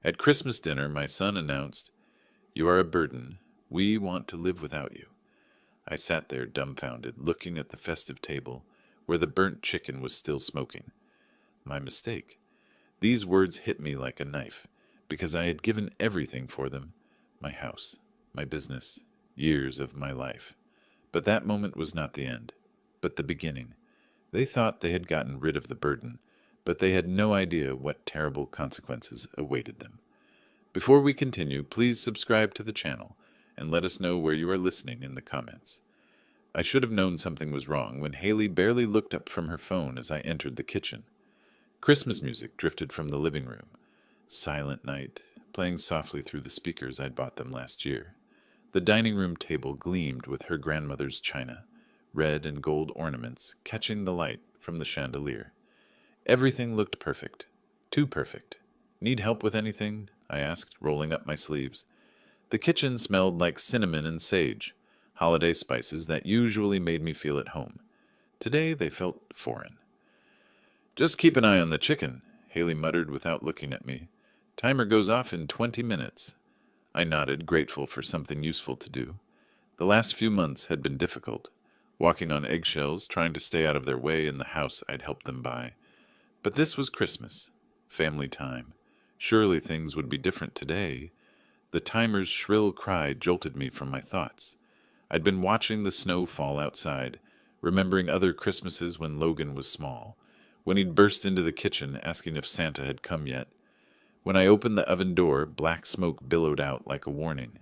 At Christmas dinner, my son announced, "You are a burden. We want to live without you." I sat there dumbfounded, looking at the festive table, where the burnt chicken was still smoking. My mistake. These words hit me like a knife, because I had given everything for them: my house, my business, years of my life. But that moment was not the end, but the beginning. They thought they had gotten rid of the burden, but they had no idea what terrible consequences awaited them. Before we continue, please subscribe to the channel and let us know where you are listening in the comments. I should have known something was wrong when Haley barely looked up from her phone as I entered the kitchen. Christmas music drifted from the living room. Silent Night, playing softly through the speakers I'd bought them last year. The dining room table gleamed with her grandmother's china, red and gold ornaments catching the light from the chandelier. Everything looked perfect. Too perfect. "Need help with anything?" I asked, rolling up my sleeves. The kitchen smelled like cinnamon and sage, holiday spices that usually made me feel at home. Today they felt foreign. "Just keep an eye on the chicken," Haley muttered without looking at me. "Timer goes off in 20 minutes. I nodded, grateful for something useful to do. The last few months had been difficult, walking on eggshells, trying to stay out of their way in the house I'd helped them buy. But this was Christmas, family time. Surely things would be different today. The timer's shrill cry jolted me from my thoughts. I'd been watching the snow fall outside, remembering other Christmases when Logan was small, when he'd burst into the kitchen asking if Santa had come yet. When I opened the oven door, black smoke billowed out like a warning.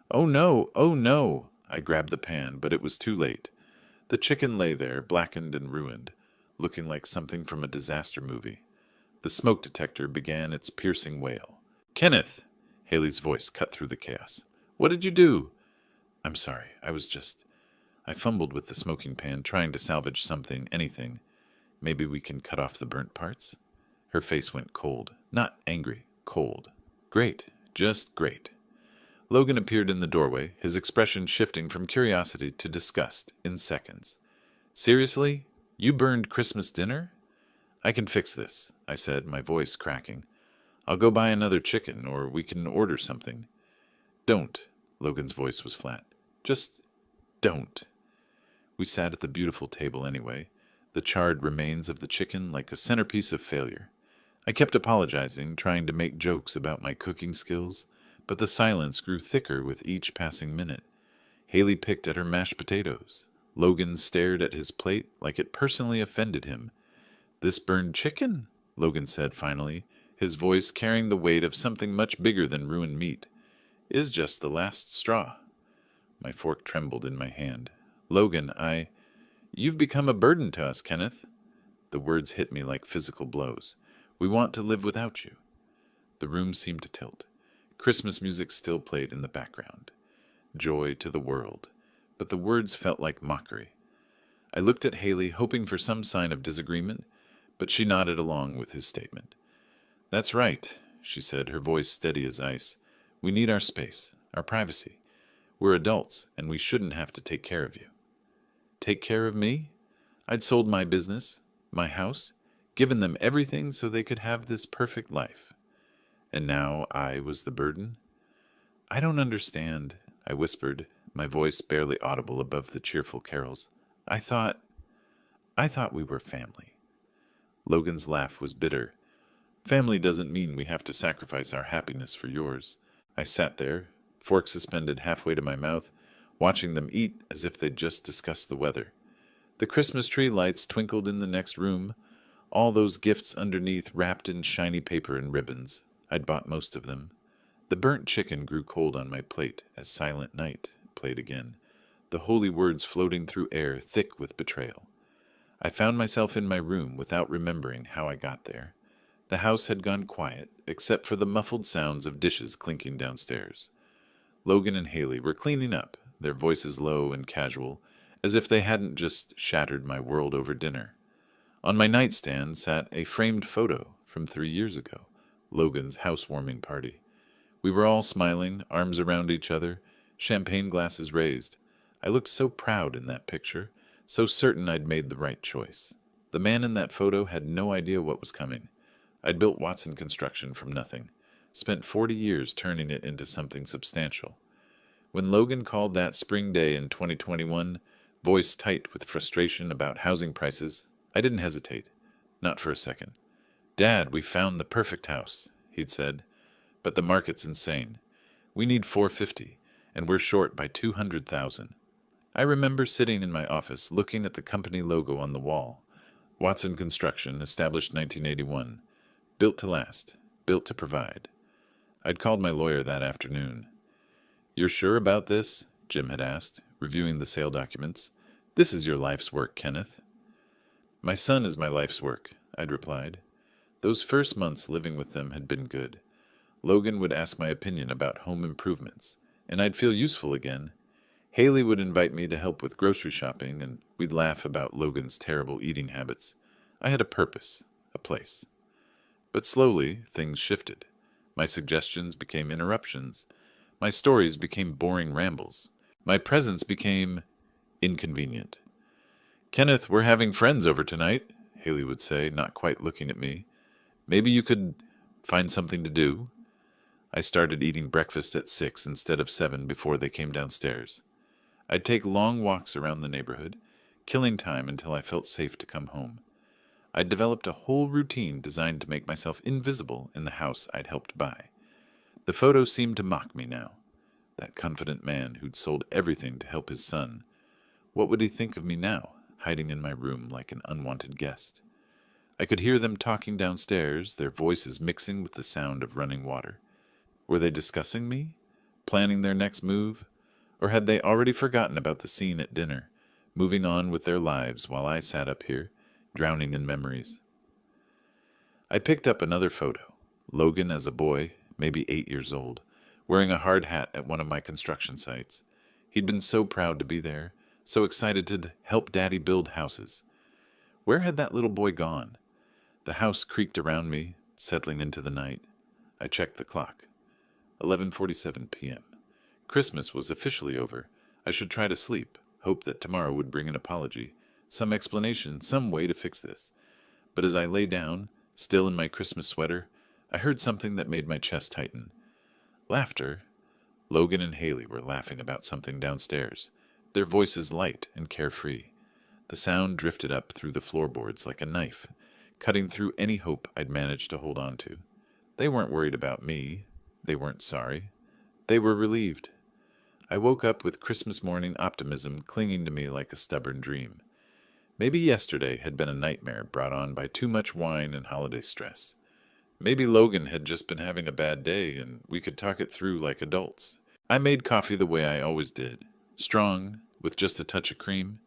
"Oh no! Oh no!" I grabbed the pan, but it was too late. The chicken lay there, blackened and ruined, looking like something from a disaster movie. The smoke detector began its piercing wail. "Kenneth!" Haley's voice cut through the chaos. "What did you do?" "I'm sorry. I fumbled with the smoking pan, trying to salvage something, anything. Maybe we can cut off the burnt parts?" Her face went cold. Not angry, cold. "Great. Just great." Logan appeared in the doorway, his expression shifting from curiosity to disgust in seconds. "Seriously? You burned Christmas dinner?" "I can fix this," I said, my voice cracking. "I'll go buy another chicken, or we can order something." "Don't." Logan's voice was flat. "Just don't." We sat at the beautiful table anyway, the charred remains of the chicken like a centerpiece of failure. I kept apologizing, trying to make jokes about my cooking skills, but the silence grew thicker with each passing minute. Haley picked at her mashed potatoes. Logan stared at his plate like it personally offended him. "This burned chicken," Logan said finally, his voice carrying the weight of something much bigger than ruined meat, "is just the last straw." My fork trembled in my hand. "Logan, You've become a burden to us, Kenneth." The words hit me like physical blows. "We want to live without you." The room seemed to tilt. Christmas music still played in the background. Joy to the world. But the words felt like mockery. I looked at Haley, hoping for some sign of disagreement, but she nodded along with his statement. "That's right," she said, her voice steady as ice. "We need our space, our privacy. We're adults, and we shouldn't have to take care of you." Take care of me? I'd sold my business, my house, given them everything so they could have this perfect life. And now I was the burden? "I don't understand," I whispered, my voice barely audible above the cheerful carols. I thought we were family." Logan's laugh was bitter. "Family doesn't mean we have to sacrifice our happiness for yours." I sat there, fork suspended halfway to my mouth, watching them eat as if they'd just discussed the weather. The Christmas tree lights twinkled in the next room, all those gifts underneath wrapped in shiny paper and ribbons. I'd bought most of them. The burnt chicken grew cold on my plate as Silent Night played again, the holy words floating through air thick with betrayal. I found myself in my room without remembering how I got there. The house had gone quiet, except for the muffled sounds of dishes clinking downstairs. Logan and Haley were cleaning up, their voices low and casual, as if they hadn't just shattered my world over dinner. On my nightstand sat a framed photo from 3 years ago, Logan's housewarming party. We were all smiling, arms around each other, champagne glasses raised. I looked so proud in that picture, so certain I'd made the right choice. The man in that photo had no idea what was coming. I'd built Watson Construction from nothing. spent 40 years turning it into something substantial. When Logan called that spring day in 2021, voice tight with frustration about housing prices, I didn't hesitate. Not for a second. "Dad, we found the perfect house," he'd said. "But the market's insane. We need 450, and we're short by 200,000. I remember sitting in my office looking at the company logo on the wall. Watson Construction, established 1981. Built to last. Built to provide. I'd called my lawyer that afternoon. "You're sure about this?" Jim had asked, reviewing the sale documents. "This is your life's work, Kenneth." "My son is my life's work," I'd replied. Those first months living with them had been good. Logan would ask my opinion about home improvements, and I'd feel useful again. Haley would invite me to help with grocery shopping, and we'd laugh about Logan's terrible eating habits. I had a purpose, a place. But slowly, things shifted. My suggestions became interruptions. My stories became boring rambles. My presence became inconvenient. "Kenneth, we're having friends over tonight," Haley would say, not quite looking at me. "Maybe you could find something to do." I started eating breakfast at 6 instead of 7 before they came downstairs. I'd take long walks around the neighborhood, killing time until I felt safe to come home. I'd developed a whole routine designed to make myself invisible in the house I'd helped buy. The photo seemed to mock me now. That confident man who'd sold everything to help his son. What would he think of me now, hiding in my room like an unwanted guest? I could hear them talking downstairs, their voices mixing with the sound of running water. Were they discussing me? Planning their next move? Or had they already forgotten about the scene at dinner, moving on with their lives while I sat up here, drowning in memories? I picked up another photo. Logan as a boy, maybe 8 years old, wearing a hard hat at one of my construction sites. He'd been so proud to be there, so excited to help Daddy build houses. Where had that little boy gone? The house creaked around me, settling into the night. I checked the clock. 11:47 p.m. Christmas was officially over. I should try to sleep, hope that tomorrow would bring an apology, some explanation, some way to fix this. But as I lay down, still in my Christmas sweater, I heard something that made my chest tighten. Laughter. Logan and Haley were laughing about something downstairs, their voices light and carefree. The sound drifted up through the floorboards like a knife, cutting through any hope I'd managed to hold on to. They weren't worried about me. They weren't sorry. They were relieved. I woke up with Christmas morning optimism clinging to me like a stubborn dream. Maybe yesterday had been a nightmare brought on by too much wine and holiday stress. Maybe Logan had just been having a bad day and we could talk it through like adults. I made coffee the way I always did, strong, with just a touch of cream.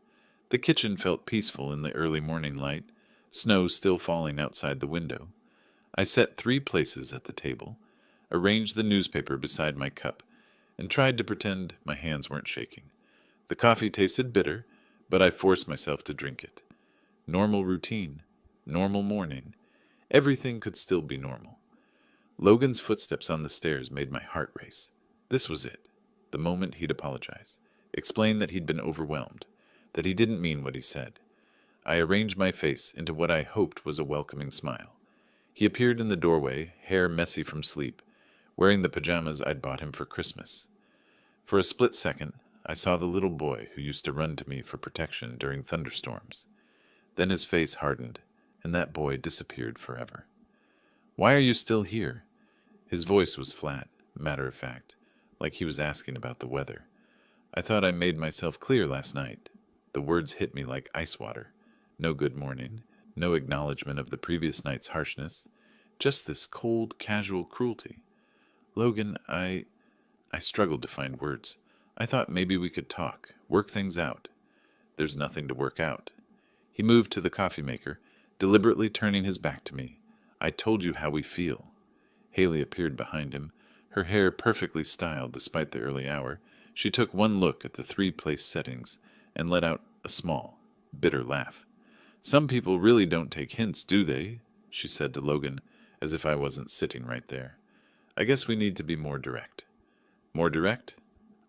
The kitchen felt peaceful in the early morning light, snow still falling outside the window. I set 3 places at the table, arranged the newspaper beside my cup, and tried to pretend my hands weren't shaking. The coffee tasted bitter, but I forced myself to drink it. Normal routine, normal morning. Everything could still be normal. Logan's footsteps on the stairs made my heart race. This was it, the moment he'd apologize, explain that he'd been overwhelmed, that he didn't mean what he said. I arranged my face into what I hoped was a welcoming smile. He appeared in the doorway, hair messy from sleep, wearing the pajamas I'd bought him for Christmas. For a split second, I saw the little boy who used to run to me for protection during thunderstorms. Then his face hardened, and that boy disappeared forever. "Why are you still here?" His voice was flat, matter of fact, like he was asking about the weather. I thought I made myself clear last night. The words hit me like ice water. No good morning, no acknowledgement of the previous night's harshness, just this cold, casual cruelty. "Logan, I struggled to find words. I thought maybe we could talk, work things out. There's nothing to work out." He moved to the coffee maker, deliberately turning his back to me. "I told you how we feel." Haley appeared behind him, her hair perfectly styled despite the early hour. She took one look at the 3-place settings and let out a small, bitter laugh. "Some people really don't take hints, do they?" she said to Logan, as if I wasn't sitting right there. "I guess we need to be more direct." "More direct?"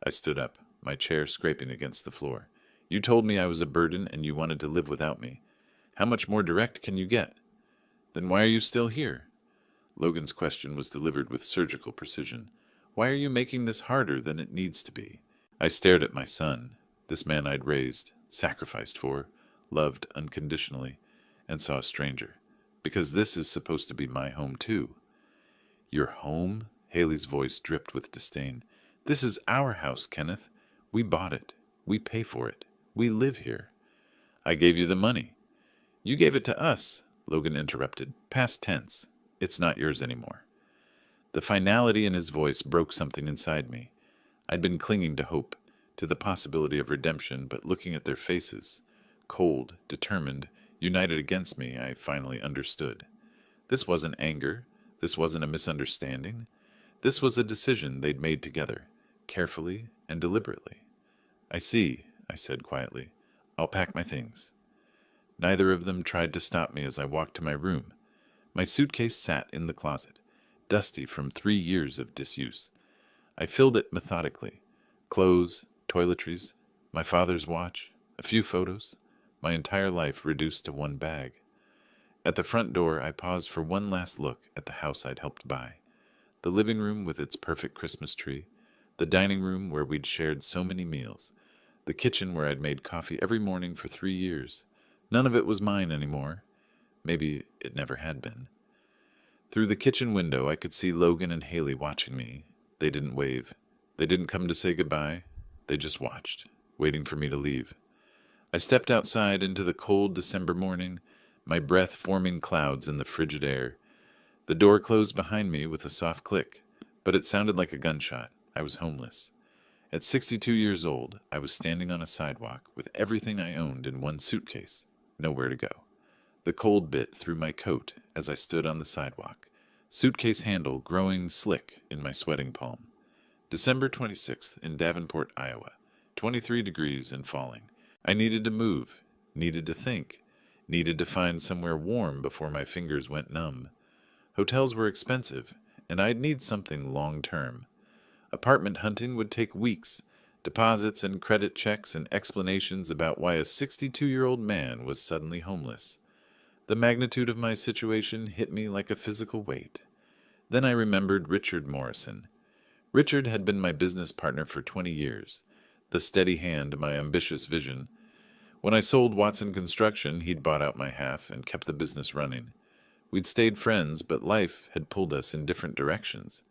I stood up, my chair scraping against the floor. "You told me I was a burden and you wanted to live without me. How much more direct can you get?" "Then why are you still here?" Logan's question was delivered with surgical precision. Why are you making this harder than it needs to be? I stared at my son, this man I'd raised, sacrificed for, loved unconditionally, and saw a stranger. Because this is supposed to be my home, too. Your home? Haley's voice dripped with disdain. This is our house, Kenneth. We bought it. We pay for it. We live here. I gave you the money. You gave it to us, Logan interrupted. Past tense. It's not yours anymore. The finality in his voice broke something inside me. I'd been clinging to hope, to the possibility of redemption, but looking at their faces, cold, determined, united against me, I finally understood. This wasn't anger. This wasn't a misunderstanding. This was a decision they'd made together, carefully and deliberately. I see, I said quietly. I'll pack my things. Neither of them tried to stop me as I walked to my room. My suitcase sat in the closet, dusty from 3 years of disuse. I filled it methodically. Clothes, toiletries, my father's watch, a few photos, my entire life reduced to one bag. At the front door, I paused for one last look at the house I'd helped buy. The living room with its perfect Christmas tree, the dining room where we'd shared so many meals, the kitchen where I'd made coffee every morning for 3 years. None of it was mine anymore. Maybe it never had been. Through the kitchen window, I could see Logan and Haley watching me. They didn't wave. They didn't come to say goodbye. They just watched, waiting for me to leave. I stepped outside into the cold December morning, my breath forming clouds in the frigid air. The door closed behind me with a soft click, but it sounded like a gunshot. I was homeless. At 62 years old, I was standing on a sidewalk with everything I owned in one suitcase. Nowhere to go. The cold bit through my coat as I stood on the sidewalk, suitcase handle growing slick in my sweating palm. December 26th in Davenport, Iowa, 23 degrees and falling. I needed to move, needed to think, needed to find somewhere warm before my fingers went numb. Hotels were expensive, and I'd need something long-term. Apartment hunting would take weeks, deposits and credit checks and explanations about why a 62-year-old man was suddenly homeless. The magnitude of my situation hit me like a physical weight. Then I remembered Richard Morrison. Richard had been my business partner for 20 years, the steady hand, my ambitious vision. When I sold Watson Construction, he'd bought out my half and kept the business running. We'd stayed friends, but life had pulled us in different directions.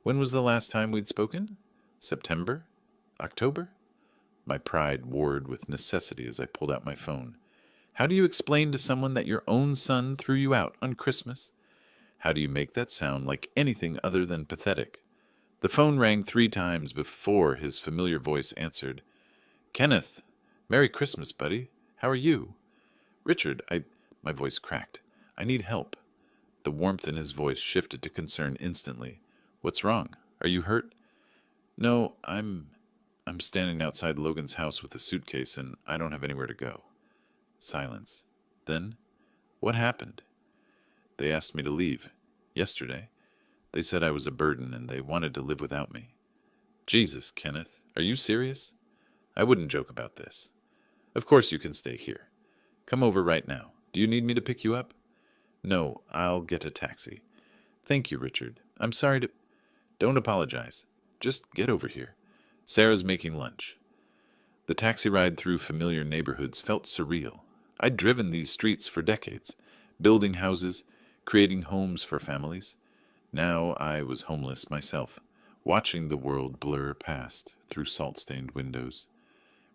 When was the last time we'd spoken? September? October? My pride warred with necessity as I pulled out my phone. How do you explain to someone that your own son threw you out on Christmas? How do you make that sound like anything other than pathetic? The phone rang 3 times before his familiar voice answered. Kenneth, Merry Christmas, buddy. How are you? Richard, my voice cracked. I need help. The warmth in his voice shifted to concern instantly. What's wrong? Are you hurt? No, I'm standing outside Logan's house with a suitcase and I don't have anywhere to go. Silence. Then, what happened? They asked me to leave. Yesterday. They said I was a burden and they wanted to live without me. Jesus, Kenneth, are you serious? I wouldn't joke about this. Of course you can stay here. Come over right now. Do you need me to pick you up? No, I'll get a taxi. Thank you, Richard. I'm sorry to... Don't apologize. Just get over here. Sarah's making lunch. The taxi ride through familiar neighborhoods felt surreal. I'd driven these streets for decades, building houses, creating homes for families. Now I was homeless myself, watching the world blur past through salt-stained windows.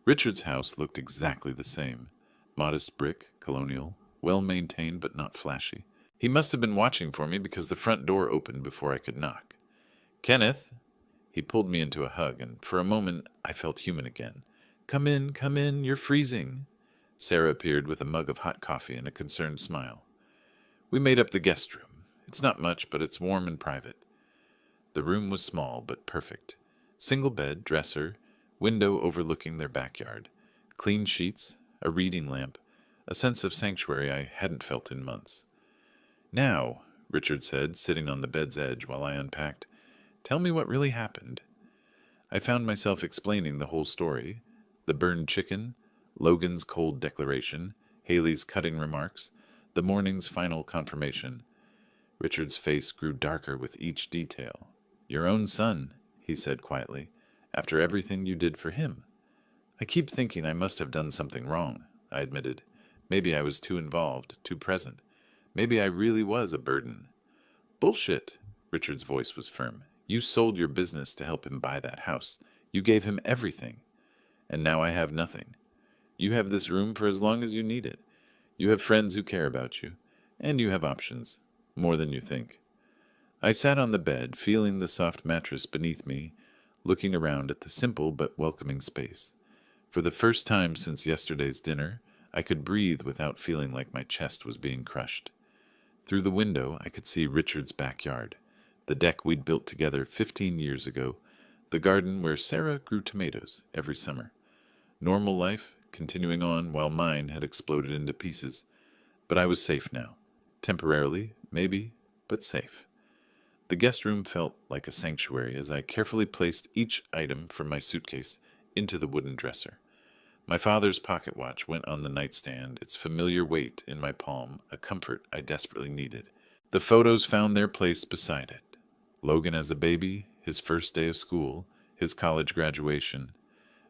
Richard's house looked exactly the same. Modest brick, colonial, well-maintained but not flashy. He must have been watching for me because the front door opened before I could knock. Kenneth! He pulled me into a hug, and for a moment I felt human again. Come in, you're freezing. Sarah appeared with a mug of hot coffee and a concerned smile. We made up the guest room. It's not much, but it's warm and private. The room was small but perfect. Single bed, dresser, window overlooking their backyard, clean sheets, a reading lamp, a sense of sanctuary I hadn't felt in months. Now, Richard said, sitting on the bed's edge while I unpacked, tell me what really happened. I found myself explaining the whole story, the burned chicken, Logan's cold declaration, Haley's cutting remarks, the morning's final confirmation. Richard's face grew darker with each detail. Your own son, he said quietly, after everything you did for him. I keep thinking I must have done something wrong, I admitted. Maybe I was too involved, too present. Maybe I really was a burden. Bullshit, Richard's voice was firm. You sold your business to help him buy that house. You gave him everything. And now I have nothing. You have this room for as long as you need it. You have friends who care about you. And you have options. More than you think. I sat on the bed, feeling the soft mattress beneath me, looking around at the simple but welcoming space. For the first time since yesterday's dinner, I could breathe without feeling like my chest was being crushed. Through the window, I could see Richard's backyard, the deck we'd built together 15 years ago, the garden where Sarah grew tomatoes every summer. Normal life, continuing on while mine had exploded into pieces. But I was safe now. Temporarily, maybe, but safe. The guest room felt like a sanctuary as I carefully placed each item from my suitcase into the wooden dresser. My father's pocket watch went on the nightstand, its familiar weight in my palm, a comfort I desperately needed. The photos found their place beside it. Logan as a baby, his first day of school, his college graduation.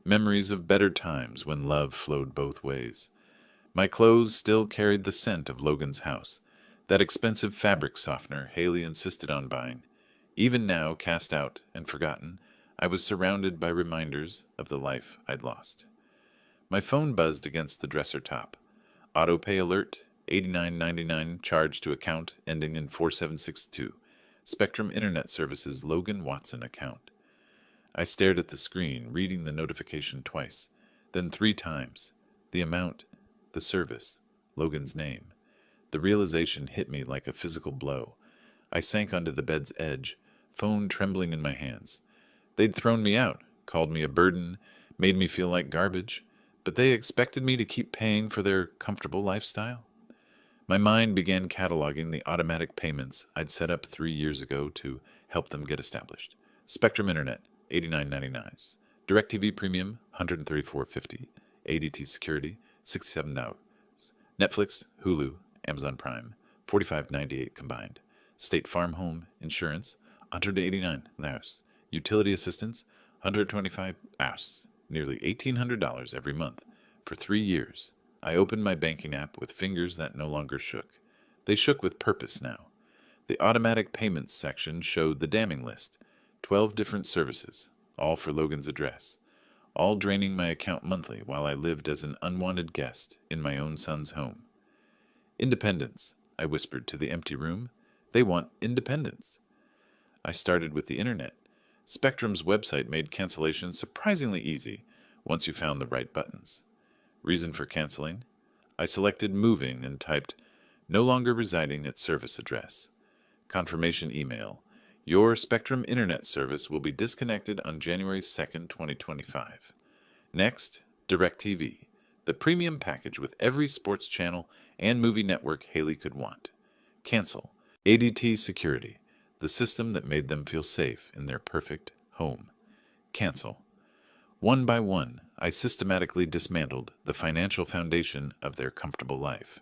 Memories of better times when love flowed both ways. My clothes still carried the scent of Logan's house, that expensive fabric softener Haley insisted on buying. Even now, cast out and forgotten, I was surrounded by reminders of the life I'd lost. My phone buzzed against the dresser top. Autopay alert, $89.99 charge to account ending in 4762. Spectrum Internet Services Logan Watson account. I stared at the screen, reading the notification twice, then 3 times. The amount, the service, Logan's name. The realization hit me like a physical blow. I sank onto the bed's edge, phone trembling in my hands. They'd thrown me out, called me a burden, made me feel like garbage, but they expected me to keep paying for their comfortable lifestyle? My mind began cataloging the automatic payments I'd set up 3 years ago to help them get established. Spectrum Internet, $89.99. DirecTV Premium, $134.50. ADT Security, $67. Netflix, Hulu, Amazon Prime, $45.98 combined. State Farm Home Insurance, $189. Utility Assistance, $125. Nearly $1,800 every month. For 3 years. I opened my banking app with fingers that no longer shook. They shook with purpose now. The automatic payments section showed the damning list. 12 different services, all for Logan's address. All draining my account monthly while I lived as an unwanted guest in my own son's home. Independence, I whispered to the empty room. They want independence. I started with the internet. Spectrum's website made cancellation surprisingly easy once you found the right buttons. Reason for canceling? I selected moving and typed, no longer residing at service address. Confirmation email. Your Spectrum Internet service will be disconnected on January 2nd, 2025. Next, DirecTV, the premium package with every sports channel and movie network Haley could want. Cancel. ADT Security, the system that made them feel safe in their perfect home. Cancel. One by one, I systematically dismantled the financial foundation of their comfortable life.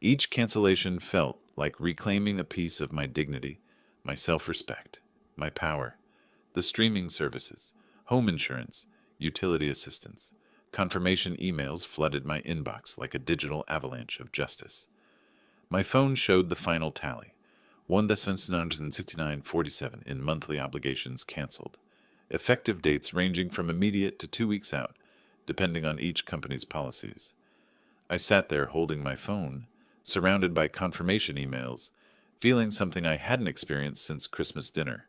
Each cancellation felt like reclaiming a piece of my dignity, my self-respect, my power. The streaming services, home insurance, utility assistance, confirmation emails flooded my inbox like a digital avalanche of justice. My phone showed the final tally, $1,769.47 in monthly obligations canceled. Effective dates ranging from immediate to 2 weeks out, depending on each company's policies. I sat there holding my phone, surrounded by confirmation emails, feeling something I hadn't experienced since Christmas dinner.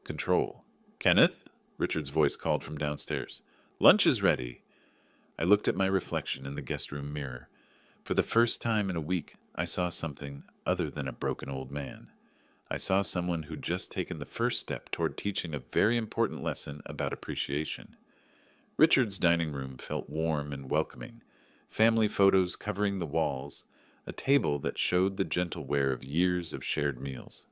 Control. Kenneth? Richard's voice called from downstairs. Lunch is ready. I looked at my reflection in the guest room mirror. For the first time in a week, I saw something other than a broken old man. I saw someone who'd just taken the first step toward teaching a very important lesson about appreciation. Richard's dining room felt warm and welcoming, family photos covering the walls, a table that showed the gentle wear of years of shared meals.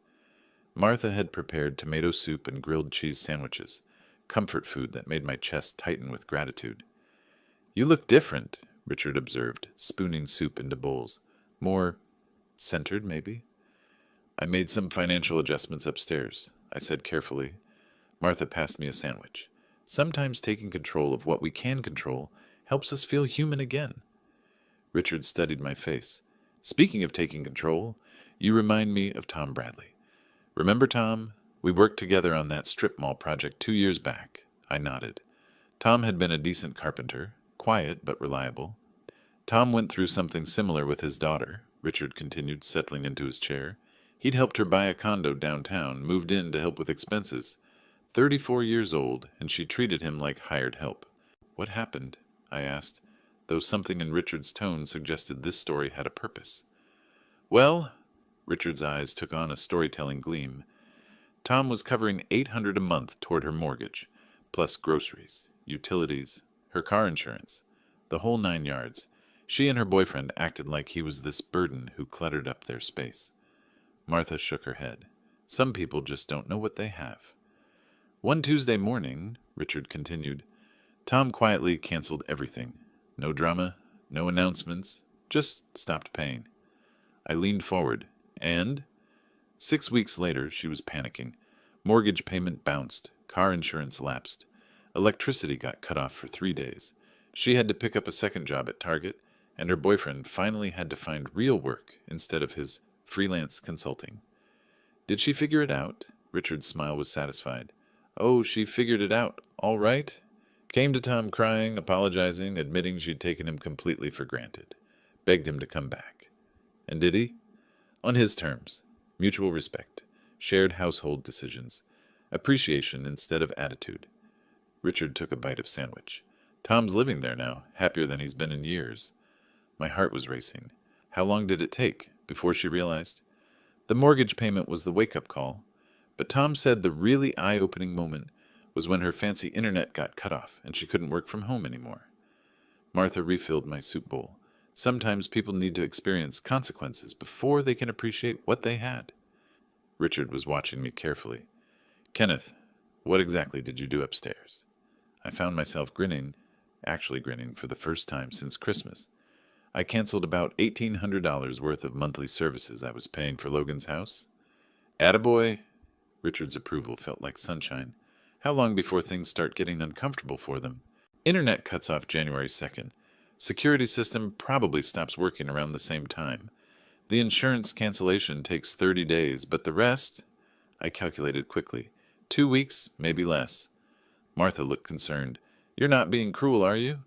Martha had prepared tomato soup and grilled cheese sandwiches, comfort food that made my chest tighten with gratitude. You look different, Richard observed, spooning soup into bowls. More centered, maybe? I made some financial adjustments upstairs, I said carefully. Martha passed me a sandwich. Sometimes taking control of what we can control helps us feel human again. Richard studied my face. Speaking of taking control, you remind me of Tom Bradley. Remember Tom? We worked together on that strip mall project 2 years back. I nodded. Tom had been a decent carpenter, quiet but reliable. Tom went through something similar with his daughter, Richard continued, settling into his chair. He'd helped her buy a condo downtown, moved in to help with expenses. 34 years old, and she treated him like hired help. What happened? I asked, though something in Richard's tone suggested this story had a purpose. Well, Richard's eyes took on a storytelling gleam. Tom was covering $800 a month toward her mortgage, plus groceries, utilities, her car insurance, the whole 9 yards. She and her boyfriend acted like he was this burden who cluttered up their space. Martha shook her head. Some people just don't know what they have. One Tuesday morning, Richard continued, Tom quietly canceled everything. No drama, no announcements, just stopped paying. I leaned forward, and 6 weeks later she was panicking. Mortgage payment bounced, car insurance lapsed. Electricity got cut off for 3 days. She had to pick up a second job at Target, and her boyfriend finally had to find real work instead of his freelance consulting. Did she figure it out? Richard's smile was satisfied. Oh, she figured it out, all right. Came to Tom crying, apologizing, admitting she'd taken him completely for granted. Begged him to come back. And did he? On his terms. Mutual respect. Shared household decisions. Appreciation instead of attitude. Richard took a bite of sandwich. Tom's living there now, happier than he's been in years. My heart was racing. How long did it take before she realized? The mortgage payment was the wake-up call, but Tom said the really eye-opening moment was when her fancy internet got cut off and she couldn't work from home anymore. Martha refilled my soup bowl. Sometimes people need to experience consequences before they can appreciate what they had. Richard was watching me carefully. Kenneth, what exactly did you do upstairs? I found myself actually grinning for the first time since Christmas. I canceled about $1,800 worth of monthly services I was paying for Logan's house. Attaboy! Richard's approval felt like sunshine. How long before things start getting uncomfortable for them? Internet cuts off January 2nd. Security system probably stops working around the same time. The insurance cancellation takes 30 days, but the rest? I calculated quickly. 2 weeks, maybe less. Martha looked concerned. You're not being cruel, are you?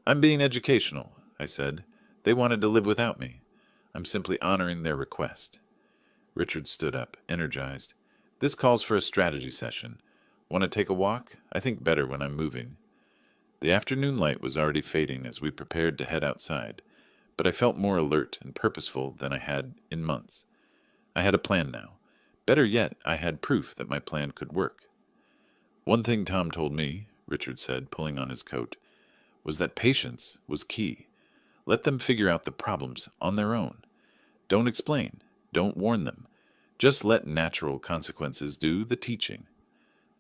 I'm being educational, I said. They wanted to live without me. I'm simply honoring their request. Richard stood up, energized. This calls for a strategy session. Want to take a walk? I think better when I'm moving. The afternoon light was already fading as we prepared to head outside, but I felt more alert and purposeful than I had in months. I had a plan now. Better yet, I had proof that my plan could work. One thing Tom told me, Richard said, pulling on his coat, was that patience was key. Let them figure out the problems on their own. Don't explain. Don't warn them. Just let natural consequences do the teaching.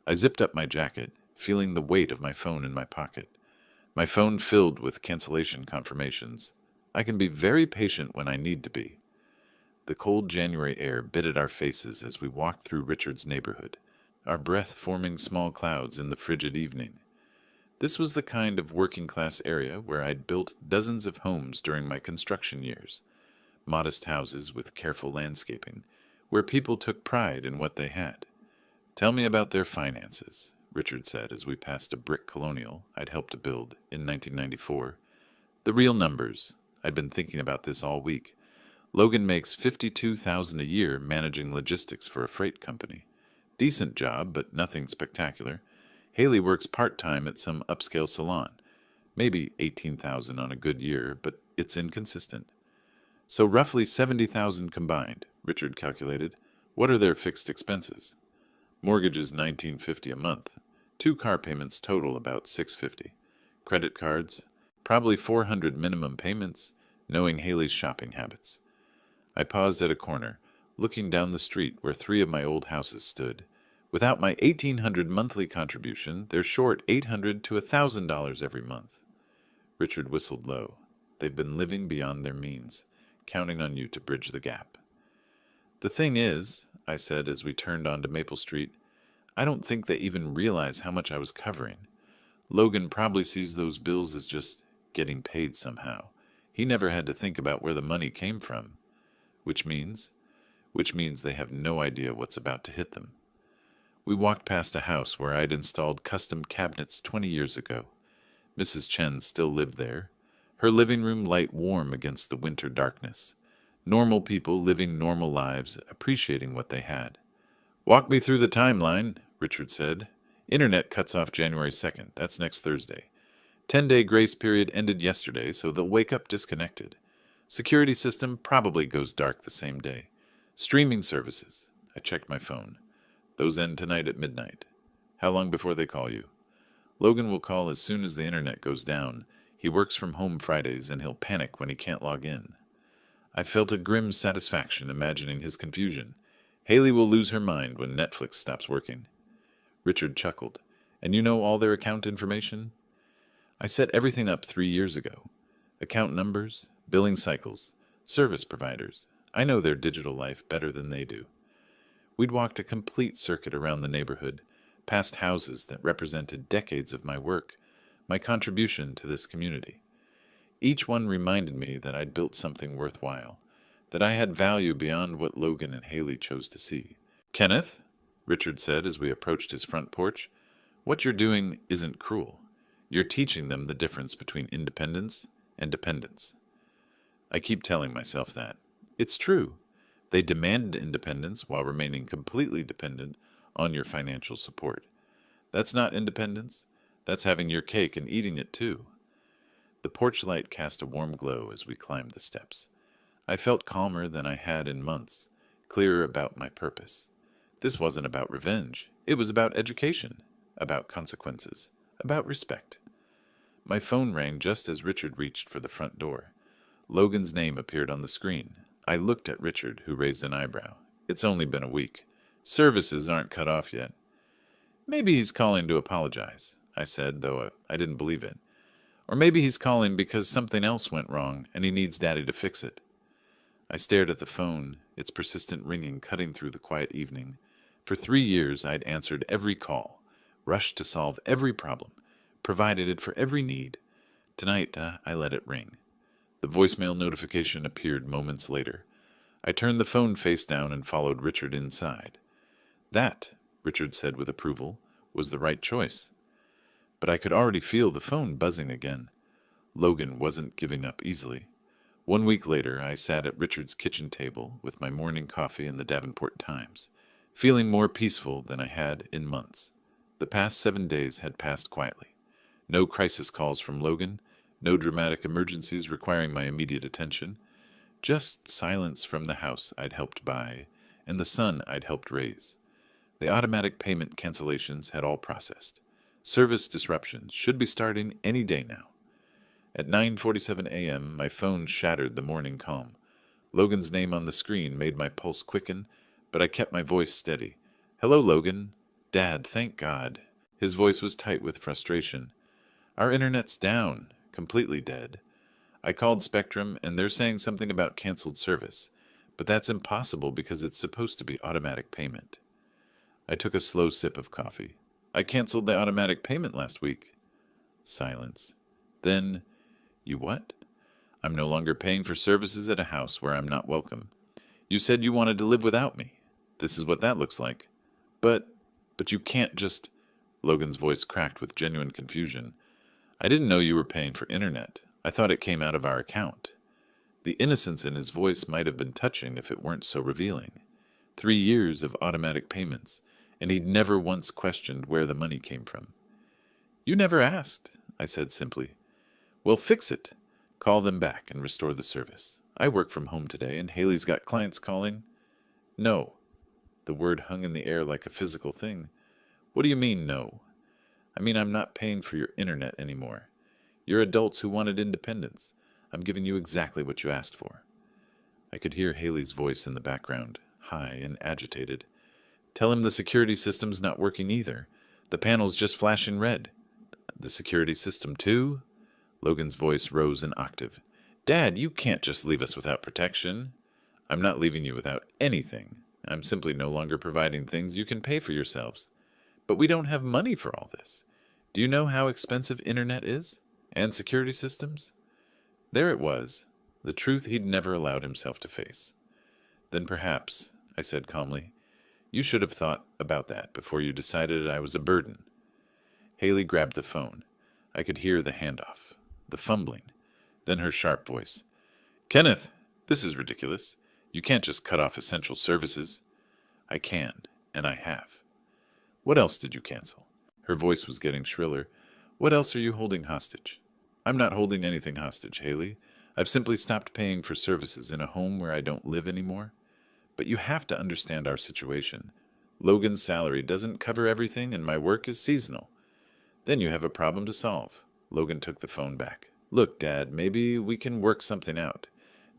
I zipped up my jacket, feeling the weight of my phone in my pocket. My phone filled with cancellation confirmations. I can be very patient when I need to be. The cold January air bit at our faces as we walked through Richard's neighborhood, our breath forming small clouds in the frigid evening. This was the kind of working-class area where I'd built dozens of homes during my construction years. Modest houses with careful landscaping, where people took pride in what they had. Tell me about their finances, Richard said as we passed a brick colonial I'd helped to build in 1994. The real numbers. I'd been thinking about this all week. Logan makes $52,000 a year managing logistics for a freight company. Decent job, but nothing spectacular. Haley works part-time at some upscale salon. Maybe $18,000 on a good year, but it's inconsistent. So roughly $70,000 combined, Richard calculated. What are their fixed expenses? Mortgage is $1,950 a month. 2 car payments total about $650. Credit cards, probably $400 minimum payments, knowing Haley's shopping habits. I paused at a corner, looking down the street where 3 of my old houses stood. Without my $1,800 monthly contribution, they're short $800 to $1,000 every month. Richard whistled low. They've been living beyond their means, counting on you to bridge the gap. The thing is, I said as we turned onto Maple Street, I don't think they even realize how much I was covering. Logan probably sees those bills as just getting paid somehow. He never had to think about where the money came from, which means they have no idea what's about to hit them. We walked past a house where I'd installed custom cabinets 20 years ago. Mrs. Chen still lived there, her living room light warm against the winter darkness. Normal people living normal lives, appreciating what they had. Walk me through the timeline, Richard said. Internet cuts off January 2nd. That's next Thursday. 10-day grace period ended yesterday, so they'll wake up disconnected. Security system probably goes dark the same day. Streaming services. I checked my phone. Those end tonight at midnight. How long before they call you? Logan will call as soon as the internet goes down. He works from home Fridays, and he'll panic when he can't log in. I felt a grim satisfaction imagining his confusion. Haley will lose her mind when Netflix stops working. Richard chuckled. And you know all their account information? I set everything up 3 years ago. Account numbers, billing cycles, service providers. I know their digital life better than they do. We'd walked a complete circuit around the neighborhood, past houses that represented decades of my work, my contribution to this community. Each one reminded me that I'd built something worthwhile, that I had value beyond what Logan and Haley chose to see. Kenneth, Richard said as we approached his front porch, what you're doing isn't cruel. You're teaching them the difference between independence and dependence. I keep telling myself that. It's true. They demanded independence while remaining completely dependent on your financial support. That's not independence. That's having your cake and eating it too. The porch light cast a warm glow as we climbed the steps. I felt calmer than I had in months, clearer about my purpose. This wasn't about revenge. It was about education, about consequences, about respect. My phone rang just as Richard reached for the front door. Logan's name appeared on the screen. I looked at Richard, who raised an eyebrow. It's only been a week. Services aren't cut off yet. Maybe he's calling to apologize, I said, though I didn't believe it. Or maybe he's calling because something else went wrong and he needs Daddy to fix it. I stared at the phone, its persistent ringing cutting through the quiet evening. For 3 years I'd answered every call, rushed to solve every problem, provided it for every need. Tonight I let it ring. The voicemail notification appeared moments later. I turned the phone face down and followed Richard inside. That, Richard said with approval, was the right choice. But I could already feel the phone buzzing again. Logan wasn't giving up easily. 1 week later, I sat at Richard's kitchen table with my morning coffee and the Davenport Times, feeling more peaceful than I had in months. The past 7 days had passed quietly. No crisis calls from Logan, no dramatic emergencies requiring my immediate attention, just silence from the house I'd helped buy and the son I'd helped raise. The automatic payment cancellations had all processed. Service disruptions should be starting any day now. At 9:47 a.m., my phone shattered the morning calm. Logan's name on the screen made my pulse quicken, but I kept my voice steady. Hello, Logan. Dad, thank God. His voice was tight with frustration. Our internet's down. Completely dead. I called Spectrum, and they're saying something about canceled service, but that's impossible because it's supposed to be automatic payment. I took a slow sip of coffee. I canceled the automatic payment last week. Silence. Then, you what? I'm no longer paying for services at a house where I'm not welcome. You said you wanted to live without me. This is what that looks like. But you can't just... Logan's voice cracked with genuine confusion. I didn't know you were paying for internet. I thought it came out of our account. The innocence in his voice might have been touching if it weren't so revealing. 3 years of automatic payments, and he'd never once questioned where the money came from. You never asked, I said simply. Well, fix it. Call them back and restore the service. I work from home today, and Haley's got clients calling. No. The word hung in the air like a physical thing. What do you mean, no? I mean, I'm not paying for your internet anymore. You're adults who wanted independence. I'm giving you exactly what you asked for. I could hear Haley's voice in the background, high and agitated. Tell him the security system's not working either. The panel's just flashing red. The security system too? Logan's voice rose an octave. Dad, you can't just leave us without protection. I'm not leaving you without anything. I'm simply no longer providing things you can pay for yourselves. But we don't have money for all this. Do you know how expensive internet is? And security systems? There it was, the truth he'd never allowed himself to face. Then perhaps, I said calmly, you should have thought about that before you decided I was a burden. Haley grabbed the phone. I could hear the handoff, the fumbling, then her sharp voice. Kenneth, this is ridiculous. You can't just cut off essential services. I can, and I have. What else did you cancel? Her voice was getting shriller. What else are you holding hostage? I'm not holding anything hostage, Haley. I've simply stopped paying for services in a home where I don't live anymore. But you have to understand our situation. Logan's salary doesn't cover everything, and my work is seasonal. Then you have a problem to solve. Logan took the phone back. Look, Dad, maybe we can work something out.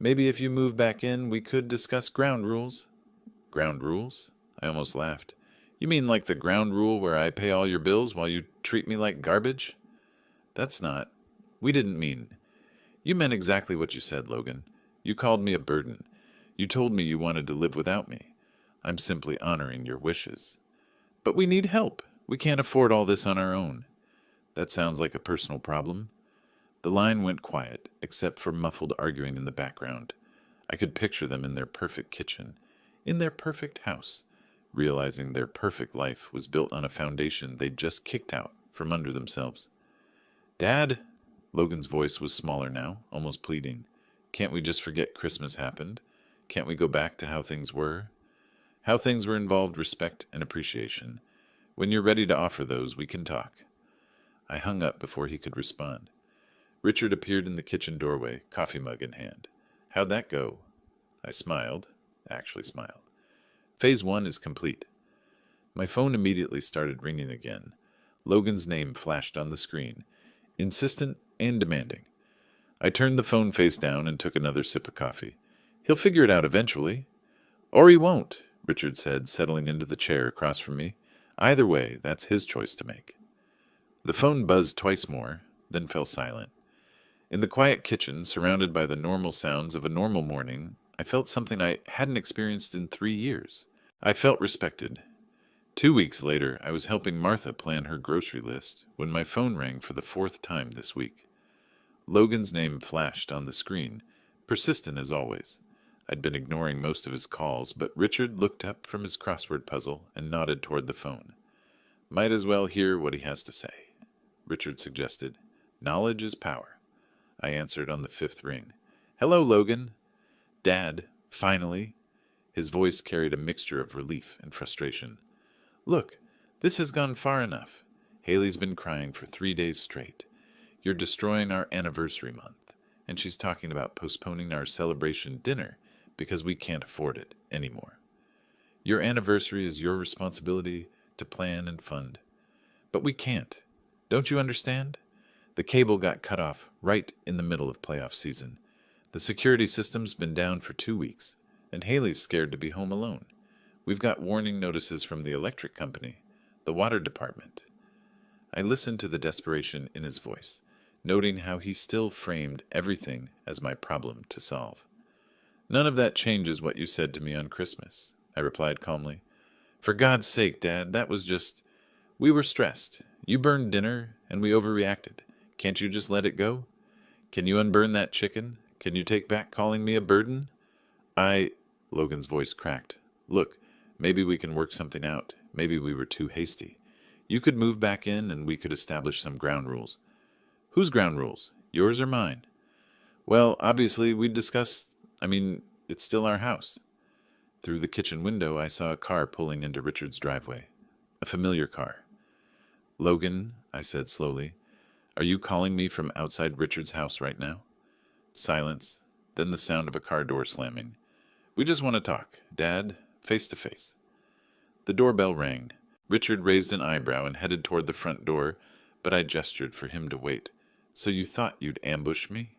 Maybe if you move back in, we could discuss ground rules. Ground rules? I almost laughed. You mean like the ground rule where I pay all your bills while you treat me like garbage? That's not. We didn't mean. You meant exactly what you said, Logan. You called me a burden. You told me you wanted to live without me. I'm simply honoring your wishes. But we need help. We can't afford all this on our own. That sounds like a personal problem. The line went quiet, except for muffled arguing in the background. I could picture them in their perfect kitchen, in their perfect house, realizing their perfect life was built on a foundation they'd just kicked out from under themselves. Dad, Logan's voice was smaller now, almost pleading. Can't we just forget Christmas happened? Can't we go back to how things were? How things were involved respect and appreciation. When you're ready to offer those, we can talk. I hung up before he could respond. Richard appeared in the kitchen doorway, coffee mug in hand. How'd that go? I smiled, actually smiled. Phase 1 is complete. My phone immediately started ringing again. Logan's name flashed on the screen, insistent and demanding. I turned the phone face down and took another sip of coffee. He'll figure it out eventually. Or he won't, Richard said, settling into the chair across from me. Either way, that's his choice to make. The phone buzzed twice more, then fell silent. In the quiet kitchen, surrounded by the normal sounds of a normal morning, I felt something I hadn't experienced in 3 years. I felt respected. 2 weeks later, I was helping Martha plan her grocery list when my phone rang for the 4th time this week. Logan's name flashed on the screen, persistent as always. I'd been ignoring most of his calls, but Richard looked up from his crossword puzzle and nodded toward the phone. Might as well hear what he has to say. Richard suggested. Knowledge is power. I answered on the 5th ring. Hello, Logan. Dad, finally. His voice carried a mixture of relief and frustration. Look, this has gone far enough. Haley's been crying for 3 days straight. You're destroying our anniversary month, and she's talking about postponing our celebration dinner because we can't afford it anymore. Your anniversary is your responsibility to plan and fund. But we can't. Don't you understand? The cable got cut off right in the middle of playoff season. The security system's been down for 2 weeks, and Haley's scared to be home alone. We've got warning notices from the electric company, the water department. I listened to the desperation in his voice, noting how he still framed everything as my problem to solve. None of that changes what you said to me on Christmas, I replied calmly. For God's sake, Dad, that was just... We were stressed. You burned dinner, and we overreacted. Can't you just let it go? Can you unburn that chicken? Can you take back calling me a burden? Logan's voice cracked. Look, maybe we can work something out. Maybe we were too hasty. You could move back in, and we could establish some ground rules. Whose ground rules? Yours or mine? Well, obviously, we'd discuss... it's still our house. Through the kitchen window, I saw a car pulling into Richard's driveway. A familiar car. Logan, I said slowly, are you calling me from outside Richard's house right now? Silence, then the sound of a car door slamming. We just want to talk, Dad, face to face. The doorbell rang. Richard raised an eyebrow and headed toward the front door, but I gestured for him to wait. So you thought you'd ambush me?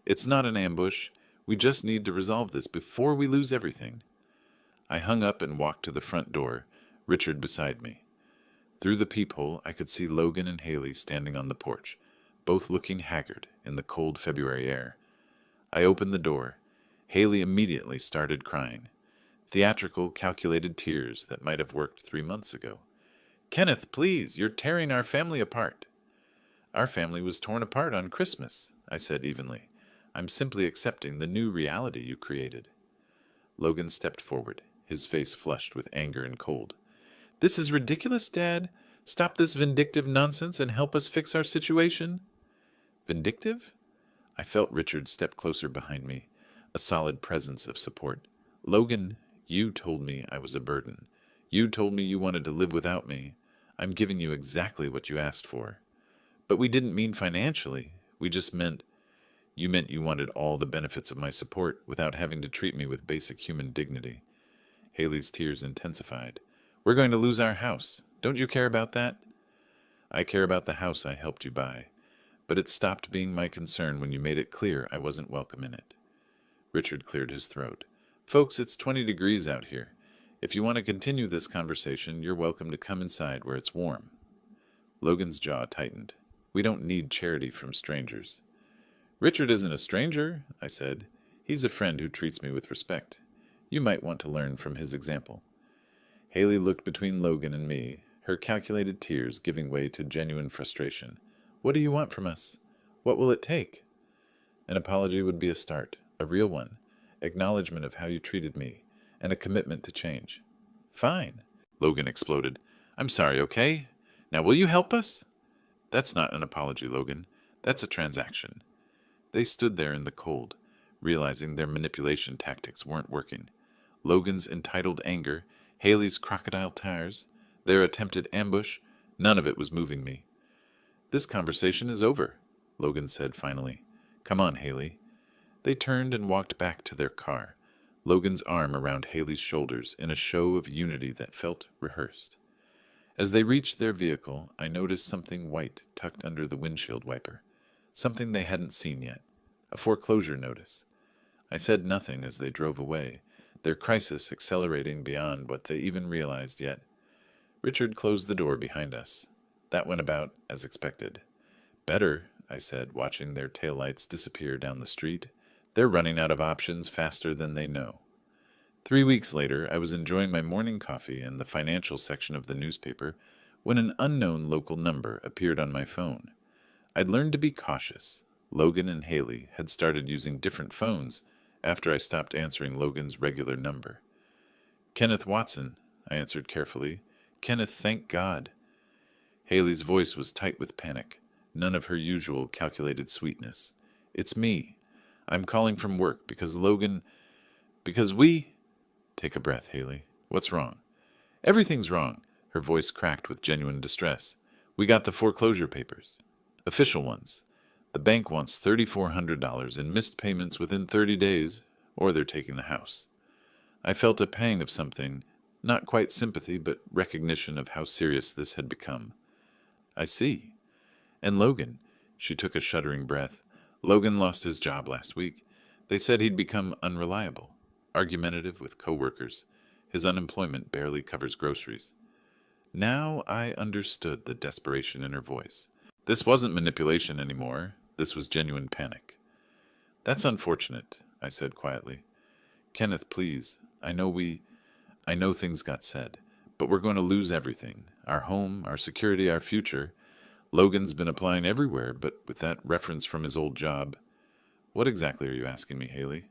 It's not an ambush. We just need to resolve this before we lose everything. I hung up and walked to the front door, Richard beside me. Through the peephole, I could see Logan and Haley standing on the porch, both looking haggard in the cold February air. I opened the door. Haley immediately started crying. Theatrical, calculated tears that might have worked 3 months ago. Kenneth, please, you're tearing our family apart. Our family was torn apart on Christmas, I said evenly. I'm simply accepting the new reality you created. Logan stepped forward, his face flushed with anger and cold. This is ridiculous, Dad. Stop this vindictive nonsense and help us fix our situation. Vindictive? I felt Richard step closer behind me, a solid presence of support. Logan, you told me I was a burden. You told me you wanted to live without me. I'm giving you exactly what you asked for. But we didn't mean financially. We just meant you wanted all the benefits of my support without having to treat me with basic human dignity. Haley's tears intensified. We're going to lose our house. Don't you care about that? I care about the house I helped you buy, but it stopped being my concern when you made it clear I wasn't welcome in it. Richard cleared his throat. Folks, it's 20 degrees out here. If you want to continue this conversation, you're welcome to come inside where it's warm. Logan's jaw tightened. We don't need charity from strangers. Richard isn't a stranger, I said. He's a friend who treats me with respect. You might want to learn from his example. Haley looked between Logan and me, her calculated tears giving way to genuine frustration. What do you want from us? What will it take? An apology would be a start, a real one, acknowledgement of how you treated me, and a commitment to change. Fine, Logan exploded. I'm sorry, okay? Now will you help us? That's not an apology, Logan. That's a transaction. They stood there in the cold, realizing their manipulation tactics weren't working. Logan's entitled anger, Haley's crocodile tears, their attempted ambush, none of it was moving me. This conversation is over, Logan said finally. Come on, Haley. They turned and walked back to their car, Logan's arm around Haley's shoulders in a show of unity that felt rehearsed. As they reached their vehicle, I noticed something white tucked under the windshield wiper. Something they hadn't seen yet. A foreclosure notice. I said nothing as they drove away, their crisis accelerating beyond what they even realized yet. Richard closed the door behind us. That went about as expected. Better, I said, watching their taillights disappear down the street. They're running out of options faster than they know. 3 weeks later, I was enjoying my morning coffee in the financial section of the newspaper when an unknown local number appeared on my phone. I'd learned to be cautious. Logan and Haley had started using different phones after I stopped answering Logan's regular number. Kenneth Watson, I answered carefully. Kenneth, thank God. Haley's voice was tight with panic, none of her usual calculated sweetness. It's me. I'm calling from work because we... Take a breath, Haley. What's wrong? Everything's wrong. Her voice cracked with genuine distress. We got the foreclosure papers. Official ones. The bank wants $3,400 in missed payments within 30 days, or they're taking the house. I felt a pang of something, not quite sympathy, but recognition of how serious this had become. I see. And Logan, she took a shuddering breath. Logan lost his job last week. They said he'd become unreliable, argumentative with coworkers. His unemployment barely covers groceries. Now I understood the desperation in her voice. This wasn't manipulation anymore. This was genuine panic. That's unfortunate, I said quietly. Kenneth, please. I know things got said, but we're going to lose everything. Our home, our security, our future. Logan's been applying everywhere, but with that reference from his old job. What exactly are you asking me, Haley?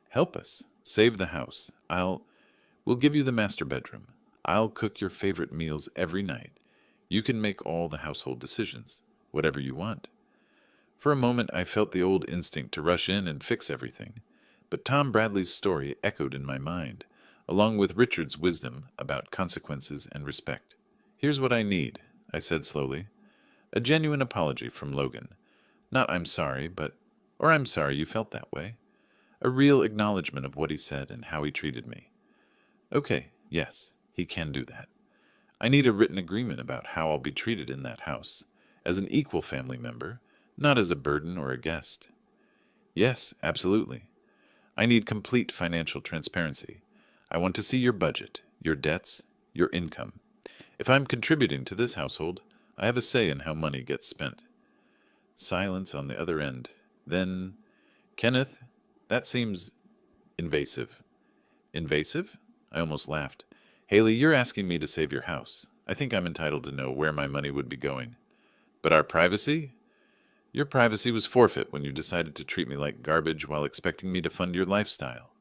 Help us. Save the house. We'll give you the master bedroom. I'll cook your favorite meals every night. You can make all the household decisions, whatever you want. For a moment, I felt the old instinct to rush in and fix everything, but Tom Bradley's story echoed in my mind, along with Richard's wisdom about consequences and respect. Here's what I need, I said slowly. A genuine apology from Logan. Not I'm sorry, or I'm sorry you felt that way. A real acknowledgement of what he said and how he treated me. Okay, yes, he can do that. I need a written agreement about how I'll be treated in that house, as an equal family member, not as a burden or a guest. Yes, absolutely. I need complete financial transparency. I want to see your budget, your debts, your income. If I'm contributing to this household, I have a say in how money gets spent. Silence on the other end. Then, Kenneth, that seems Invasive. Invasive? I almost laughed. Haley, you're asking me to save your house. I think I'm entitled to know where my money would be going. But our privacy? Your privacy was forfeit when you decided to treat me like garbage while expecting me to fund your lifestyle.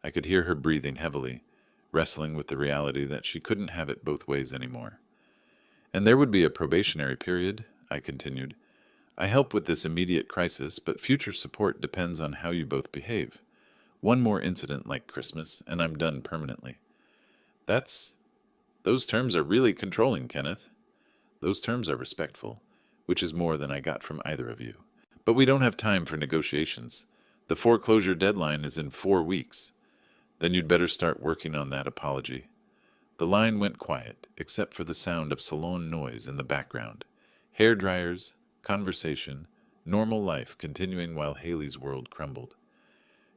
I could hear her breathing heavily, wrestling with the reality that she couldn't have it both ways anymore. And there would be a probationary period, I continued. I help with this immediate crisis, but future support depends on how you both behave. One more incident like Christmas, and I'm done permanently. Those terms are really controlling, Kenneth. Those terms are respectful, which is more than I got from either of you. But we don't have time for negotiations. The foreclosure deadline is in 4 weeks. Then you'd better start working on that apology. The line went quiet, except for the sound of salon noise in the background. Hair dryers, conversation, normal life continuing while Haley's world crumbled.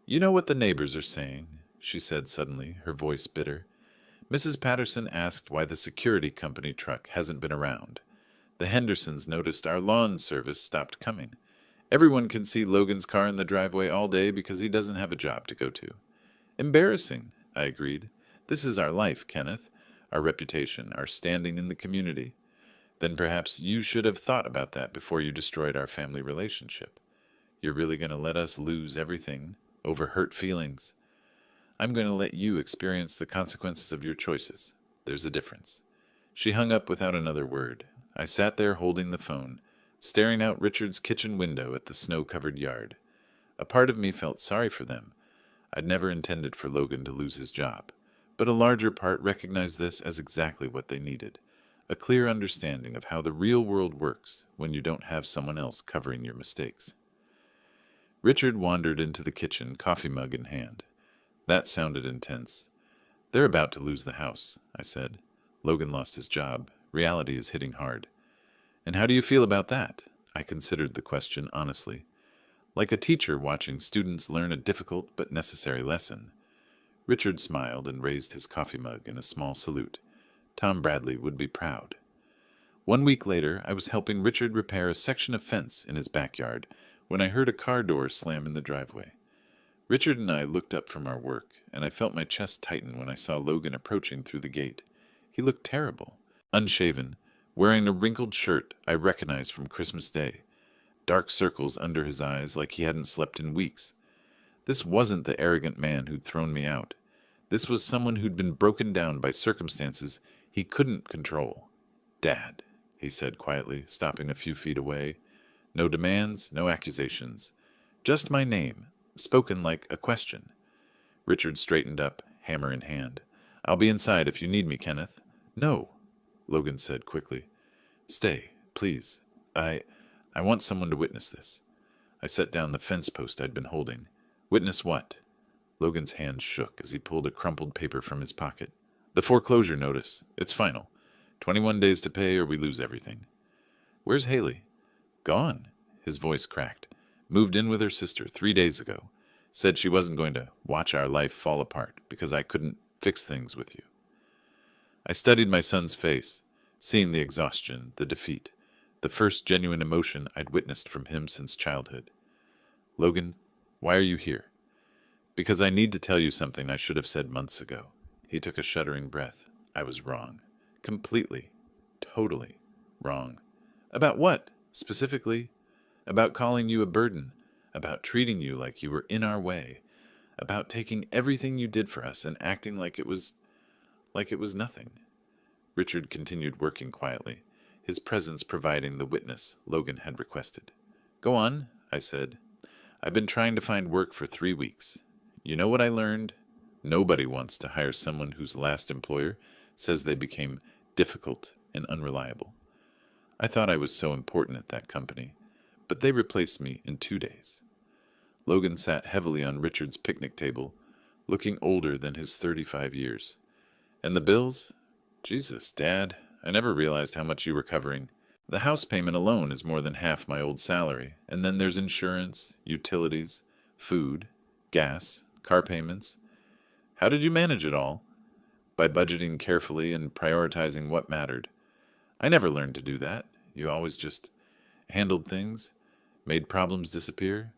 You know what the neighbors are saying, she said suddenly, her voice bitter. Mrs. Patterson asked why the security company truck hasn't been around. The Hendersons noticed our lawn service stopped coming. Everyone can see Logan's car in the driveway all day because he doesn't have a job to go to. Embarrassing, I agreed. This is our life, Kenneth, our reputation, our standing in the community. Then perhaps you should have thought about that before you destroyed our family relationship. You're really going to let us lose everything over hurt feelings? I'm going to let you experience the consequences of your choices. There's a difference. She hung up without another word. I sat there holding the phone, staring out Richard's kitchen window at the snow-covered yard. A part of me felt sorry for them. I'd never intended for Logan to lose his job, but a larger part recognized this as exactly what they needed, a clear understanding of how the real world works when you don't have someone else covering your mistakes. Richard wandered into the kitchen, coffee mug in hand. That sounded intense. They're about to lose the house, I said. Logan lost his job. Reality is hitting hard. And how do you feel about that? I considered the question honestly. Like a teacher watching students learn a difficult but necessary lesson. Richard smiled and raised his coffee mug in a small salute. Tom Bradley would be proud. 1 week later, I was helping Richard repair a section of fence in his backyard when I heard a car door slam in the driveway. Richard and I looked up from our work, and I felt my chest tighten when I saw Logan approaching through the gate. He looked terrible, unshaven, wearing a wrinkled shirt I recognized from Christmas Day, dark circles under his eyes like he hadn't slept in weeks. This wasn't the arrogant man who'd thrown me out. This was someone who'd been broken down by circumstances he couldn't control. Dad, he said quietly, stopping a few feet away. No demands, no accusations. Just my name, spoken like a question. Richard straightened up, hammer in hand. I'll be inside if you need me, Kenneth. No, Logan said quickly. Stay, please. I want someone to witness this. I set down the fence post I'd been holding. Witness what? Logan's hand shook as he pulled a crumpled paper from his pocket. The foreclosure notice. It's final. 21 days to pay or we lose everything. Where's Haley? Gone. His voice cracked. Moved in with her sister 3 days ago. Said she wasn't going to watch our life fall apart because I couldn't fix things with you. I studied my son's face, seeing the exhaustion, the defeat, the first genuine emotion I'd witnessed from him since childhood. Logan, why are you here? Because I need to tell you something I should have said months ago. He took a shuddering breath. I was wrong. Completely. Totally wrong. About what, specifically? About calling you a burden. About treating you like you were in our way. About taking everything you did for us and acting like it was nothing. Richard continued working quietly, his presence providing the witness Logan had requested. Go on, I said. I've been trying to find work for 3 weeks. You know what I learned? Nobody wants to hire someone whose last employer says they became difficult and unreliable. I thought I was so important at that company, but they replaced me in 2 days. Logan sat heavily on Richard's picnic table, looking older than his 35 years. And the bills? Jesus, Dad, I never realized how much you were covering. The house payment alone is more than half my old salary, and then there's insurance, utilities, food, gas, car payments. How did you manage it all? By budgeting carefully and prioritizing what mattered. I never learned to do that. You always just handled things, made problems disappear.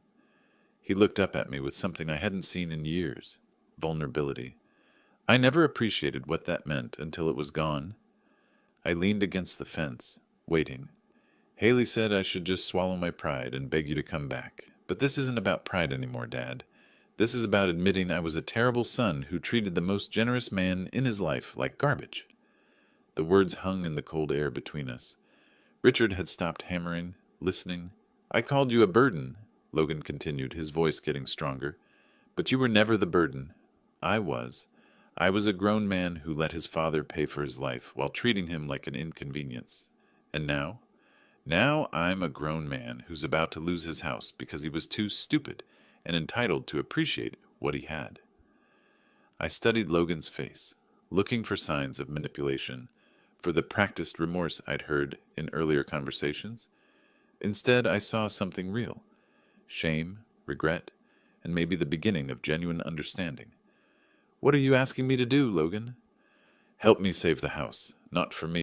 He looked up at me with something I hadn't seen in years: vulnerability. I never appreciated what that meant until it was gone. I leaned against the fence, waiting. Haley said I should just swallow my pride and beg you to come back. But this isn't about pride anymore, Dad. This is about admitting I was a terrible son who treated the most generous man in his life like garbage. The words hung in the cold air between us. Richard had stopped hammering, listening. I called you a burden, Logan continued, his voice getting stronger. But you were never the burden. I was. I was a grown man who let his father pay for his life while treating him like an inconvenience. And now? Now I'm a grown man who's about to lose his house because he was too stupid and entitled to appreciate what he had. I studied Logan's face, looking for signs of manipulation, for the practiced remorse I'd heard in earlier conversations. Instead, I saw something real: shame, regret, and maybe the beginning of genuine understanding. What are you asking me to do, Logan? Help me save the house, not for me.